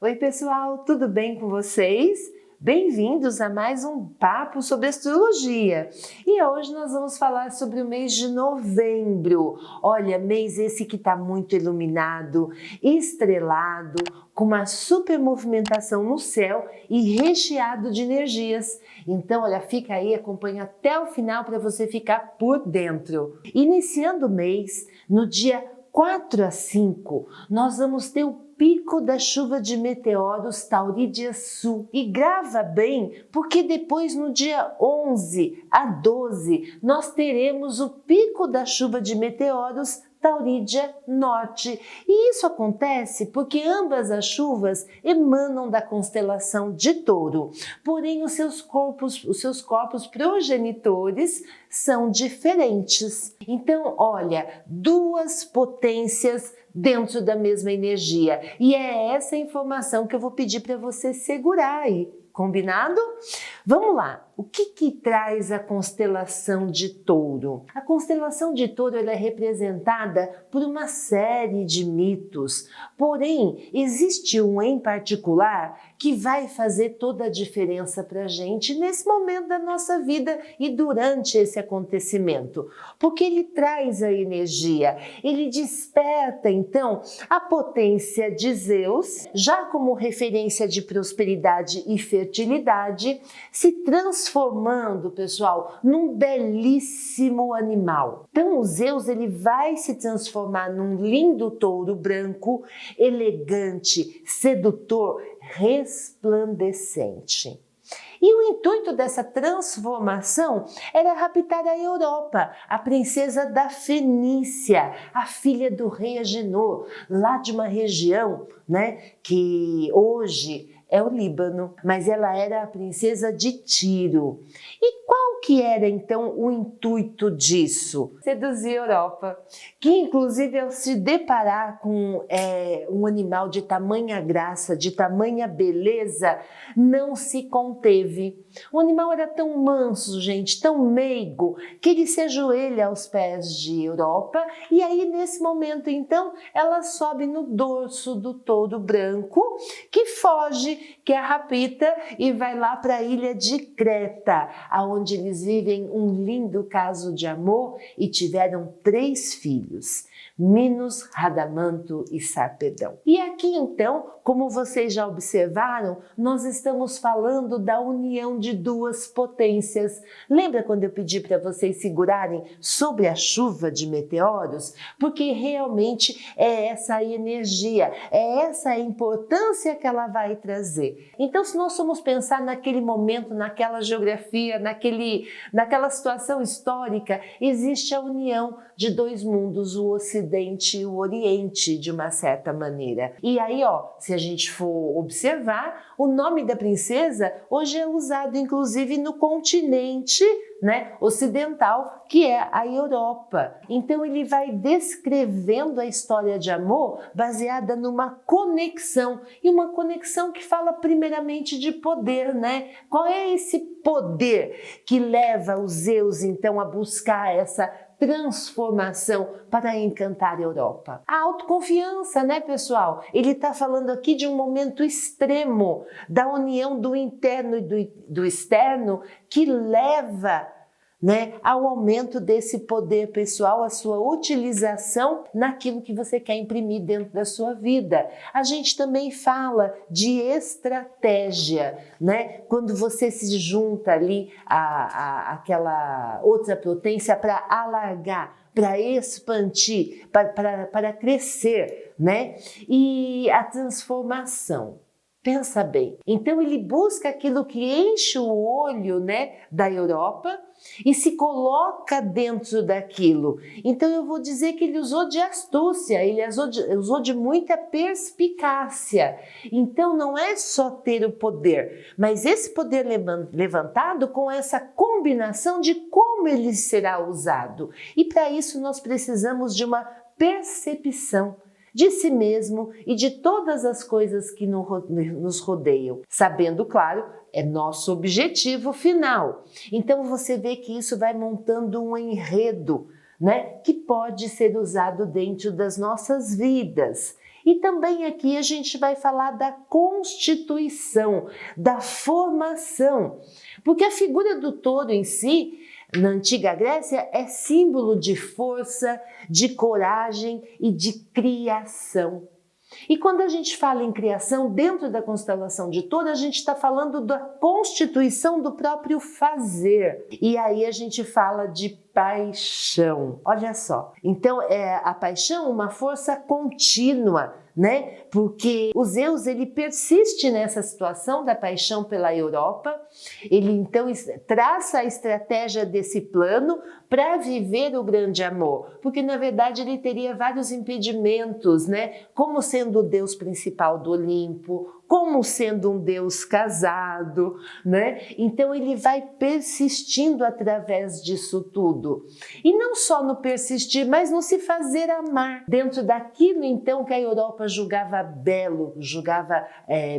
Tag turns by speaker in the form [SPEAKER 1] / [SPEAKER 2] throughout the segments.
[SPEAKER 1] Oi pessoal, tudo bem com vocês? Bem-vindos a mais um papo sobre astrologia. E hoje nós vamos falar sobre o mês de novembro. Olha, mês esse que está muito iluminado, estrelado, com uma super movimentação no céu e recheado de energias. Então, olha, fica aí, acompanha até o final para você ficar por dentro. Iniciando o mês, no dia 4 a 5, nós vamos ter o pico da chuva de meteoros Taurídea Sul. E grava bem, porque depois no dia 11 a 12 nós teremos o pico da chuva de meteoros Taurídea Norte. E isso acontece porque ambas as chuvas emanam da constelação de Touro. Porém, os seus corpos progenitores são diferentes. Então, olha, duas potências dentro da mesma energia. E é essa informação que eu vou pedir para você segurar aí. Combinado? Vamos lá. O que traz a constelação de Touro? A constelação de Touro ela é representada por uma série de mitos. Porém, existe um em particular que vai fazer toda a diferença para a gente nesse momento da nossa vida e durante esse acontecimento. Porque ele traz a energia, ele desperta então a potência de Zeus, já como referência de prosperidade e fertilidade, se transformando, pessoal, num belíssimo animal. Então, o Zeus ele vai se transformar num lindo touro branco, elegante, sedutor, resplandecente. E o intuito dessa transformação era raptar a Europa, a princesa da Fenícia, a filha do rei Agenor, lá de uma região, que hoje é o Líbano, mas ela era a princesa de Tiro. E qual que era então o intuito disso? Seduzir a Europa, que inclusive ao se deparar com um animal de tamanha graça, de tamanha beleza, não se conteve. O animal era tão manso, gente, tão meigo, que ele se ajoelha aos pés de Europa e aí nesse momento então ela sobe no dorso do touro branco que foge, que a rapta e vai lá para a ilha de Creta, aonde eles vivem um lindo caso de amor e tiveram 3 filhos, Minos, Radamanto e Sarpedão. E aqui então, como vocês já observaram, nós estamos falando da união de duas potências. Lembra quando eu pedi para vocês segurarem sobre a chuva de meteoros? Porque realmente é essa a energia, é essa a importância que ela vai trazer. Então, se nós formos pensar naquele momento, naquela geografia, naquela situação histórica, existe a união de 2 mundos, o Ocidente e o Oriente, de uma certa maneira. E aí, se a gente for observar, o nome da princesa hoje é usado inclusive no continente ocidental, que é a Europa. Então ele vai descrevendo a história de amor baseada numa conexão, e uma conexão que fala primeiramente de poder, Qual é esse poder que leva os Zeus então a buscar essa transformação para encantar a Europa? A autoconfiança, pessoal? Ele está falando aqui de um momento extremo da união do interno e do externo que leva ao aumento desse poder pessoal, a sua utilização naquilo que você quer imprimir dentro da sua vida. A gente também fala de estratégia, quando você se junta ali àquela outra potência para alargar, para expandir, para crescer, E a transformação. Pensa bem. Então ele busca aquilo que enche o olho, da Europa e se coloca dentro daquilo. Então eu vou dizer que ele usou de astúcia, ele usou de muita perspicácia. Então não é só ter o poder, mas esse poder levantado com essa combinação de como ele será usado. E para isso nós precisamos de uma percepção de si mesmo e de todas as coisas que nos rodeiam, sabendo, claro, é nosso objetivo final. Então você vê que isso vai montando um enredo, que pode ser usado dentro das nossas vidas. E também aqui a gente vai falar da constituição, da formação, porque a figura do touro em si, na antiga Grécia, é símbolo de força, de coragem e de criação. E quando a gente fala em criação, dentro da constelação de Touro, a gente está falando da constituição do próprio fazer. E aí a gente fala de paixão. Olha só. Então, a paixão, uma força contínua, né? Porque o Zeus, ele persiste nessa situação da paixão pela Europa. Ele então traça a estratégia desse plano para viver o grande amor, porque na verdade ele teria vários impedimentos, né? Como sendo o deus principal do Olimpo, como sendo um deus casado, né? Então ele vai persistindo através disso tudo. E não só no persistir, mas no se fazer amar. Dentro daquilo então que a Europa julgava belo, julgava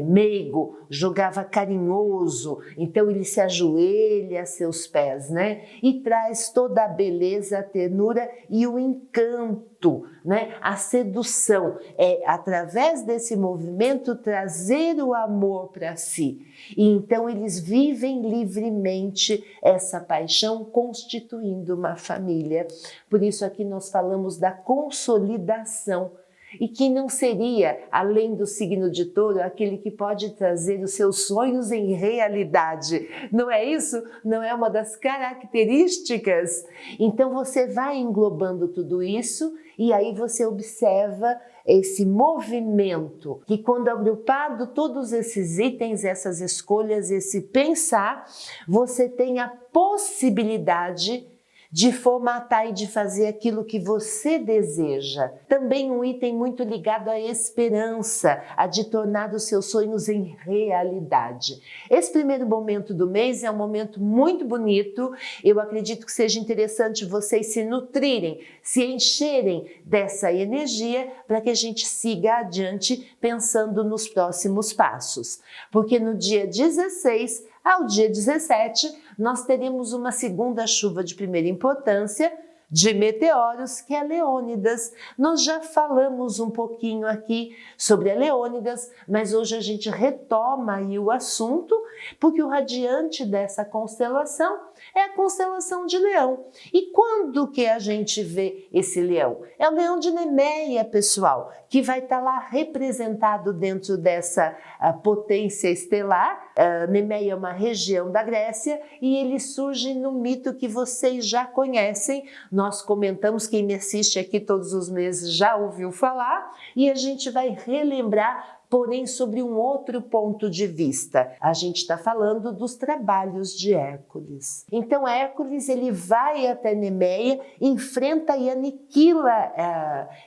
[SPEAKER 1] meigo, julgava carinhoso. Então ele se ajoelha a seus pés, né? E traz toda a beleza, a ternura e o encanto, né? A sedução. É através desse movimento trazer o amor para si. E então eles vivem livremente essa paixão, constituindo uma família. Por isso aqui nós falamos da consolidação. E que não seria, além do signo de Touro, aquele que pode trazer os seus sonhos em realidade. Não é isso? Não é uma das características? Então você vai englobando tudo isso e aí você observa esse movimento que, quando agrupado todos esses itens, essas escolhas, esse pensar, você tem a possibilidade de formatar e de fazer aquilo que você deseja. Também um item muito ligado à esperança, a de tornar os seus sonhos em realidade. Esse primeiro momento do mês é um momento muito bonito. Eu acredito que seja interessante vocês se nutrirem, se encherem dessa energia para que a gente siga adiante pensando nos próximos passos. Porque no dia 16 ao dia 17, nós teremos uma segunda chuva de primeira importância de meteoros, que é Leônidas. Nós já falamos um pouquinho aqui sobre a Leônidas, mas hoje a gente retoma aí o assunto, porque o radiante dessa constelação é a constelação de Leão. E quando que a gente vê esse leão? É o leão de Nemeia, pessoal, que vai estar lá representado dentro dessa potência estelar. Nemeia é uma região da Grécia e ele surge no mito que vocês já conhecem. Nós comentamos, quem me assiste aqui todos os meses já ouviu falar, e a gente vai relembrar, porém sobre um outro ponto de vista. A gente está falando dos trabalhos de Hércules. Então Hércules, ele vai até Nemeia, enfrenta e aniquila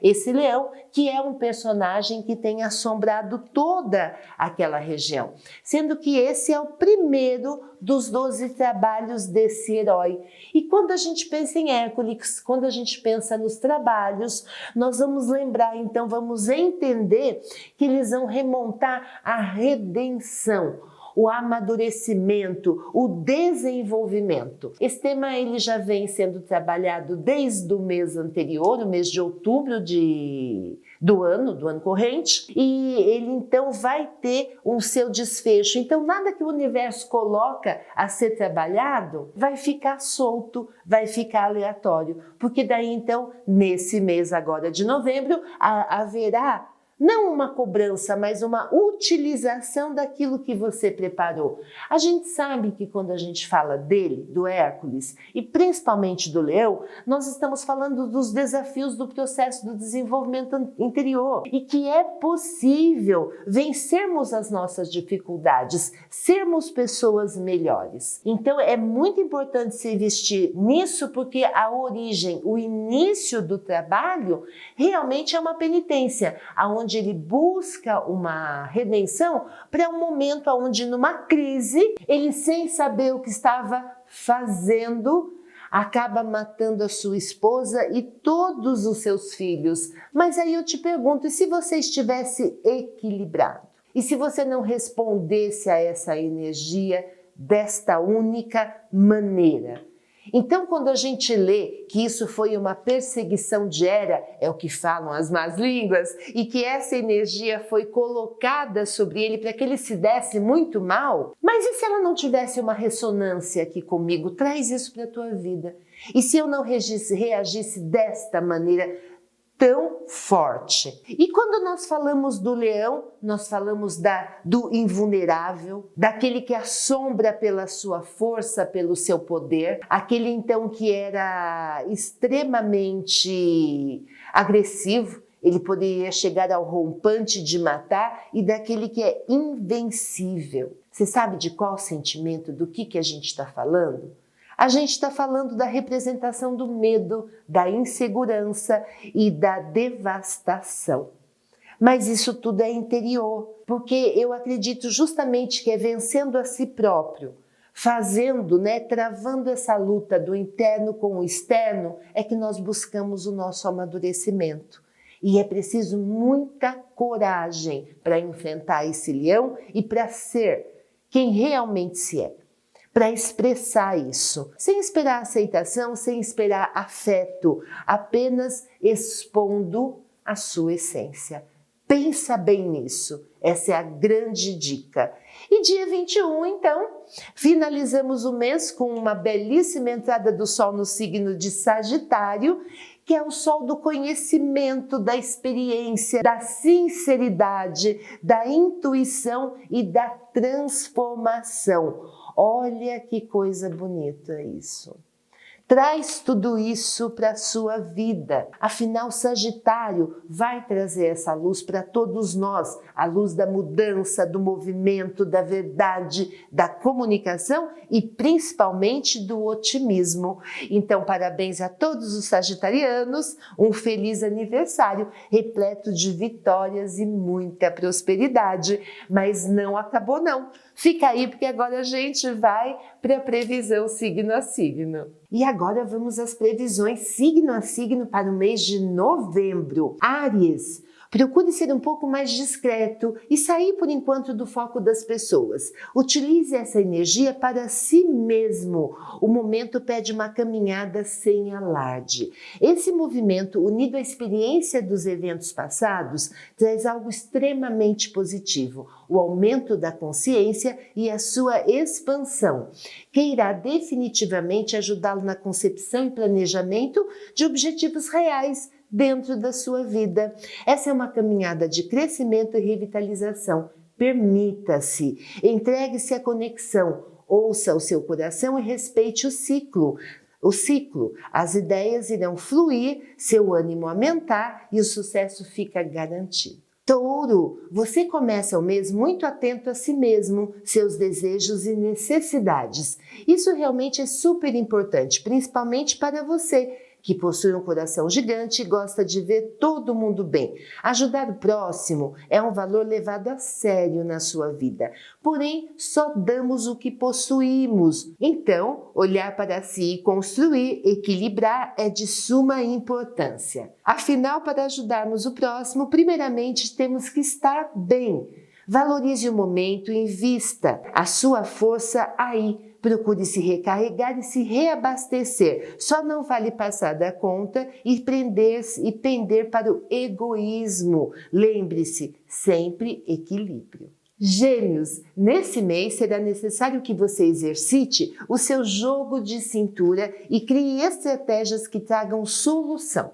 [SPEAKER 1] esse leão, que é um personagem que tem assombrado toda aquela região. Sendo que esse é o primeiro dos 12 trabalhos desse herói. E quando a gente pensa em Hércules, quando a gente pensa nos trabalhos, nós vamos lembrar, então vamos entender que eles vão remontar a redenção, o amadurecimento, o desenvolvimento. Esse tema ele já vem sendo trabalhado desde o mês anterior, o mês de outubro do ano corrente, e ele então vai ter um seu desfecho. Então nada que o universo coloca a ser trabalhado vai ficar solto, vai ficar aleatório, porque daí então, nesse mês agora de novembro, haverá não uma cobrança, mas uma utilização daquilo que você preparou. A gente sabe que quando a gente fala dele, do Hércules, e principalmente do leão, nós estamos falando dos desafios do processo do desenvolvimento interior e que é possível vencermos as nossas dificuldades, sermos pessoas melhores. Então é muito importante se investir nisso, porque a origem, o início do trabalho realmente é uma penitência, onde ele busca uma redenção para um momento onde, numa crise, ele, sem saber o que estava fazendo, acaba matando a sua esposa e todos os seus filhos. Mas aí eu te pergunto, e se você estivesse equilibrado? E se você não respondesse a essa energia desta única maneira? Então, quando a gente lê que isso foi uma perseguição de Hera, é o que falam as más línguas, e que essa energia foi colocada sobre ele para que ele se desse muito mal, mas e se ela não tivesse uma ressonância aqui comigo? Traz isso para a tua vida. E se eu não reagisse desta maneira tão forte? E quando nós falamos do leão, nós falamos do invulnerável, daquele que assombra pela sua força, pelo seu poder, aquele então que era extremamente agressivo, ele poderia chegar ao rompante de matar, e daquele que é invencível. Você sabe de qual sentimento, do que a gente está falando? A gente está falando da representação do medo, da insegurança e da devastação. Mas isso tudo é interior, porque eu acredito justamente que é vencendo a si próprio, fazendo, travando essa luta do interno com o externo, é que nós buscamos o nosso amadurecimento. E é preciso muita coragem para enfrentar esse leão e para ser quem realmente se é. Para expressar isso, sem esperar aceitação, sem esperar afeto, apenas expondo a sua essência. Pensa bem nisso, essa é a grande dica. E dia 21, então, finalizamos o mês com uma belíssima entrada do Sol no signo de Sagitário, que é o Sol do conhecimento, da experiência, da sinceridade, da intuição e da transformação. Olha que coisa bonita isso. Traz tudo isso para a sua vida. Afinal, Sagitário vai trazer essa luz para todos nós, a luz da mudança, do movimento, da verdade, da comunicação e principalmente do otimismo. Então, parabéns a todos os sagitarianos, um feliz aniversário, repleto de vitórias e muita prosperidade. Mas não acabou não. Fica aí porque agora a gente vai para a previsão signo a signo. E agora vamos às previsões signo a signo para o mês de novembro. Áries, procure ser um pouco mais discreto e sair por enquanto do foco das pessoas. Utilize essa energia para si mesmo. O momento pede uma caminhada sem alarde. Esse movimento, unido à experiência dos eventos passados, traz algo extremamente positivo: o aumento da consciência e a sua expansão, que irá definitivamente ajudá-lo na concepção e planejamento de objetivos reais dentro da sua vida. Essa é uma caminhada de crescimento e revitalização. Permita-se, entregue-se à conexão, ouça o seu coração e respeite o ciclo. As ideias irão fluir, seu ânimo aumentar e o sucesso fica garantido. Touro, você começa o mês muito atento a si mesmo, seus desejos e necessidades. Isso realmente é super importante, principalmente para você, que possui um coração gigante e gosta de ver todo mundo bem. Ajudar o próximo é um valor levado a sério na sua vida. Porém, só damos o que possuímos. Então, olhar para si, construir, equilibrar é de suma importância. Afinal, para ajudarmos o próximo, primeiramente temos que estar bem. Valorize o momento e invista a sua força aí. Procure se recarregar e se reabastecer. Só não vale passar da conta e pender para o egoísmo. Lembre-se, sempre equilíbrio. Gêmeos, nesse mês será necessário que você exercite o seu jogo de cintura e crie estratégias que tragam solução.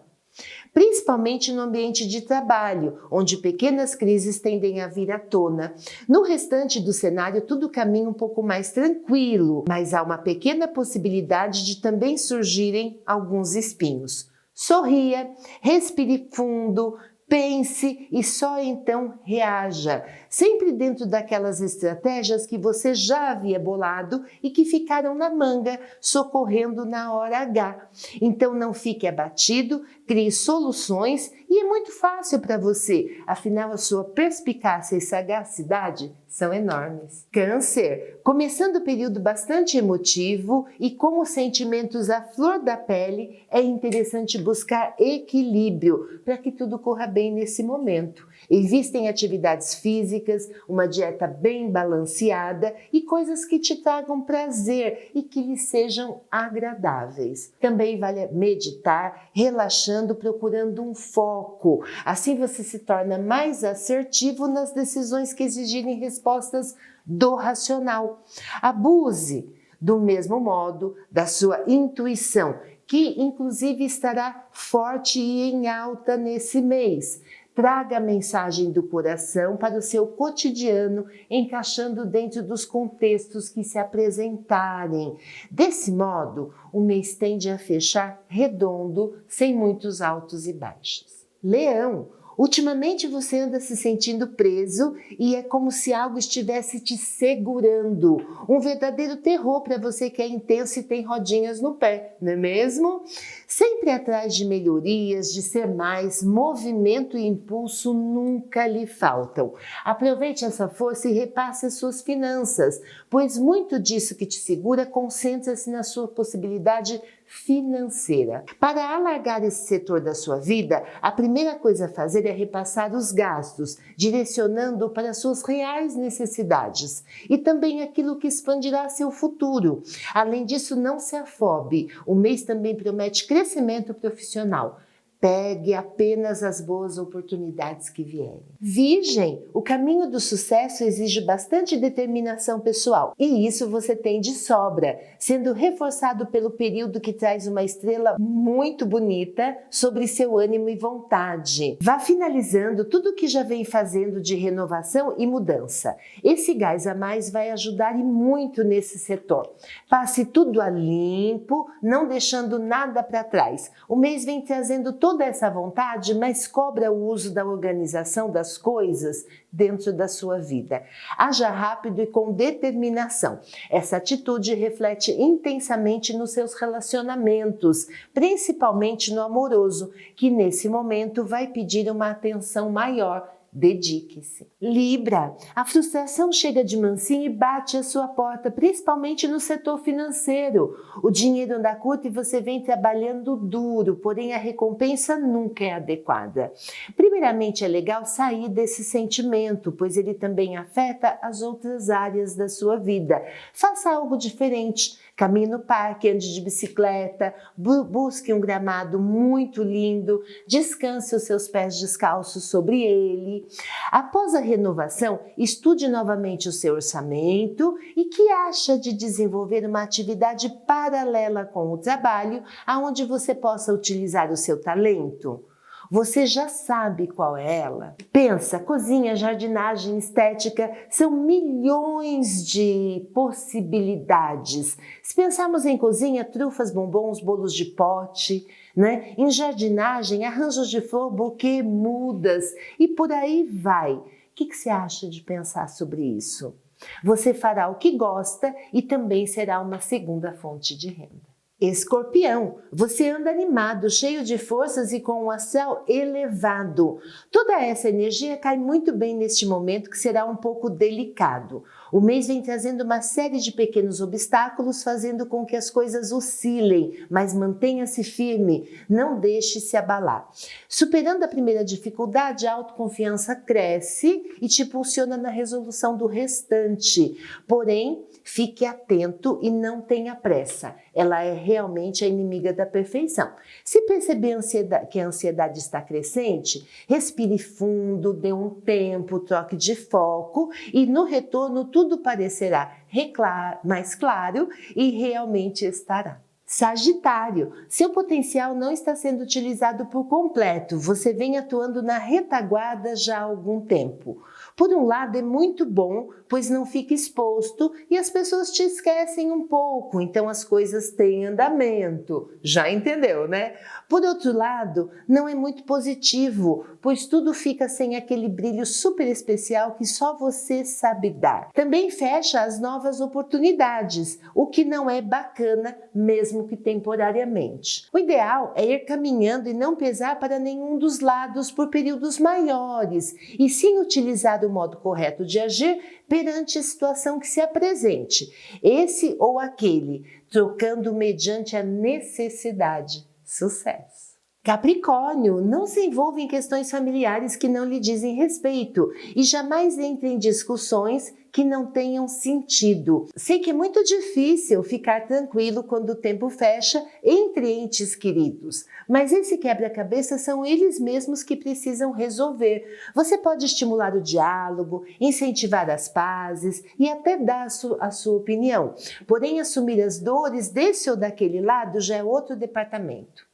[SPEAKER 1] Principalmente no ambiente de trabalho, onde pequenas crises tendem a vir à tona. No restante do cenário, tudo caminha um pouco mais tranquilo, mas há uma pequena possibilidade de também surgirem alguns espinhos. Sorria, respire fundo, pense e só então reaja, sempre dentro daquelas estratégias que você já havia bolado e que ficaram na manga, socorrendo na hora H. Então não fique abatido, crie soluções e é muito fácil para você, afinal a sua perspicácia e sagacidade são enormes. Câncer, começando o período bastante emotivo e com os sentimentos à flor da pele, é interessante buscar equilíbrio para que tudo corra bem nesse momento. Existem atividades físicas, uma dieta bem balanceada e coisas que te tragam prazer e que lhe sejam agradáveis. Também vale meditar, relaxando, procurando um foco. Assim você se torna mais assertivo nas decisões que exigirem respostas do racional. Abuse do mesmo modo da sua intuição, que inclusive estará forte e em alta nesse mês. Traga a mensagem do coração para o seu cotidiano, encaixando dentro dos contextos que se apresentarem. Desse modo, o mês tende a fechar redondo, sem muitos altos e baixos. Leão, ultimamente você anda se sentindo preso e é como se algo estivesse te segurando. Um verdadeiro terror para você que é intenso e tem rodinhas no pé, não é mesmo? Sempre atrás de melhorias, de ser mais, movimento e impulso nunca lhe faltam. Aproveite essa força e repasse as suas finanças, pois muito disso que te segura concentra-se na sua possibilidade financeira. Para alargar esse setor da sua vida, a primeira coisa a fazer é repassar os gastos, direcionando para suas reais necessidades e também aquilo que expandirá seu futuro. Além disso, não se afobe. O mês também promete crescimento profissional. Pegue apenas as boas oportunidades que vierem. Virgem, o caminho do sucesso exige bastante determinação pessoal e isso você tem de sobra, sendo reforçado pelo período que traz uma estrela muito bonita sobre seu ânimo e vontade. Vá finalizando tudo o que já vem fazendo de renovação e mudança. Esse gás a mais vai ajudar e muito nesse setor. Passe tudo a limpo, não deixando nada para trás. O mês vem trazendo toda essa vontade, mas cobra o uso da organização das coisas dentro da sua vida. Haja rápido e com determinação. Essa atitude reflete intensamente nos seus relacionamentos, principalmente no amoroso, que nesse momento vai pedir uma atenção maior. Dedique-se. Libra, a frustração chega de mansinho e bate à sua porta, principalmente no setor financeiro. O dinheiro anda curto e você vem trabalhando duro, porém a recompensa nunca é adequada. Primeiramente, é legal sair desse sentimento, pois ele também afeta as outras áreas da sua vida. Faça algo diferente. Caminhe no parque, ande de bicicleta, busque um gramado muito lindo, descanse os seus pés descalços sobre ele. Após a renovação, estude novamente o seu orçamento e que acha de desenvolver uma atividade paralela com o trabalho, onde você possa utilizar o seu talento. Você já sabe qual é ela? Pensa, cozinha, jardinagem, estética, são milhões de possibilidades. Se pensarmos em cozinha, trufas, bombons, bolos de pote, né? Em jardinagem, arranjos de flor, buquê, mudas e por aí vai. O que você acha de pensar sobre isso? Você fará o que gosta e também será uma segunda fonte de renda. Escorpião, você anda animado, cheio de forças e com um astral elevado. Toda essa energia cai muito bem neste momento que será um pouco delicado. O mês vem trazendo uma série de pequenos obstáculos, fazendo com que as coisas oscilem, mas mantenha-se firme, não deixe se abalar. Superando a primeira dificuldade, a autoconfiança cresce e te impulsiona na resolução do restante. Porém, fique atento e não tenha pressa. Ela é realmente a inimiga da perfeição. Se perceber que a ansiedade está crescente, respire fundo, dê um tempo, troque de foco e no retorno tudo parecerá mais claro e realmente estará. Sagitário, seu potencial não está sendo utilizado por completo, você vem atuando na retaguarda já há algum tempo. Por um lado é muito bom, pois não fica exposto e as pessoas te esquecem um pouco, então as coisas têm andamento. Já entendeu, né? Por outro lado, não é muito positivo, pois tudo fica sem aquele brilho super especial que só você sabe dar. Também fecha as novas oportunidades, o que não é bacana, mesmo que temporariamente. O ideal é ir caminhando e não pesar para nenhum dos lados por períodos maiores, e sim utilizar o modo correto de agir perante a situação que se apresente, esse ou aquele, trocando mediante a necessidade. Sucesso! Capricórnio, não se envolva em questões familiares que não lhe dizem respeito e jamais entre em discussões que não tenham sentido. Sei que é muito difícil ficar tranquilo quando o tempo fecha entre entes queridos, mas esse quebra-cabeça são eles mesmos que precisam resolver. Você pode estimular o diálogo, incentivar as pazes e até dar a sua opinião. Porém, assumir as dores desse ou daquele lado já é outro departamento.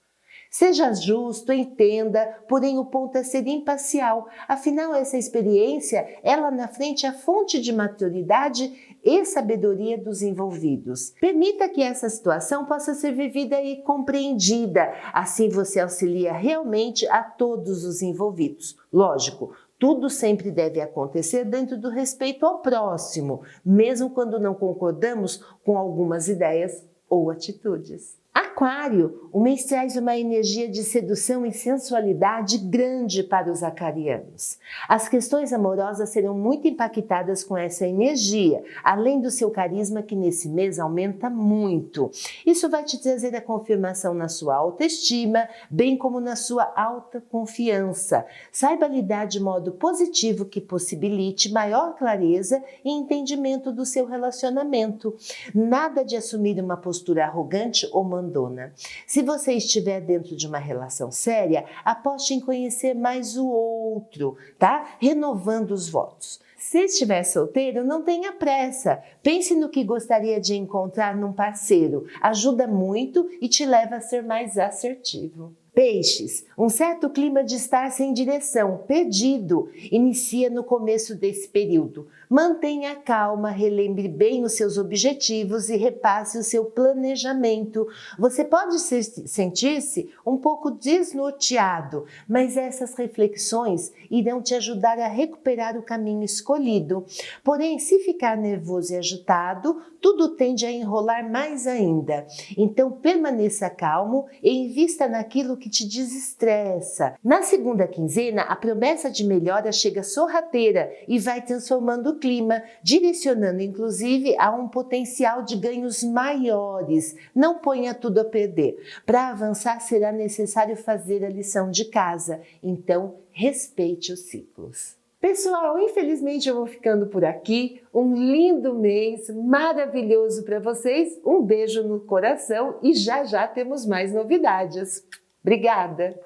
[SPEAKER 1] Seja justo, entenda, porém o ponto é ser imparcial. Afinal, essa experiência é lá na frente a fonte de maturidade e sabedoria dos envolvidos. Permita que essa situação possa ser vivida e compreendida. Assim você auxilia realmente a todos os envolvidos. Lógico, tudo sempre deve acontecer dentro do respeito ao próximo, mesmo quando não concordamos com algumas ideias ou atitudes. Aquário, o mês traz uma energia de sedução e sensualidade grande para os aquarianos. As questões amorosas serão muito impactadas com essa energia, além do seu carisma que nesse mês aumenta muito. Isso vai te trazer a confirmação na sua autoestima, bem como na sua autoconfiança. Saiba lidar de modo positivo que possibilite maior clareza e entendimento do seu relacionamento. Nada de assumir uma postura arrogante ou mandona. Se você estiver dentro de uma relação séria, aposte em conhecer mais o outro, tá? Renovando os votos. Se estiver solteiro, não tenha pressa. Pense no que gostaria de encontrar num parceiro. Ajuda muito e te leva a ser mais assertivo. Peixes, um certo clima de estar sem direção, perdido, inicia no começo desse período. Mantenha calma, relembre bem os seus objetivos e repasse o seu planejamento. Você pode sentir-se um pouco desnorteado, mas essas reflexões irão te ajudar a recuperar o caminho escolhido. Porém, se ficar nervoso e agitado, tudo tende a enrolar mais ainda. Então, permaneça calmo e invista naquilo que te desestressa. Na segunda quinzena, a promessa de melhora chega sorrateira e vai transformando o clima, direcionando inclusive a um potencial de ganhos maiores. Não ponha tudo a perder. Para avançar, será necessário fazer a lição de casa. Então, respeite os ciclos. Pessoal, infelizmente eu vou ficando por aqui. Um lindo mês maravilhoso para vocês. Um beijo no coração e já já temos mais novidades. Obrigada!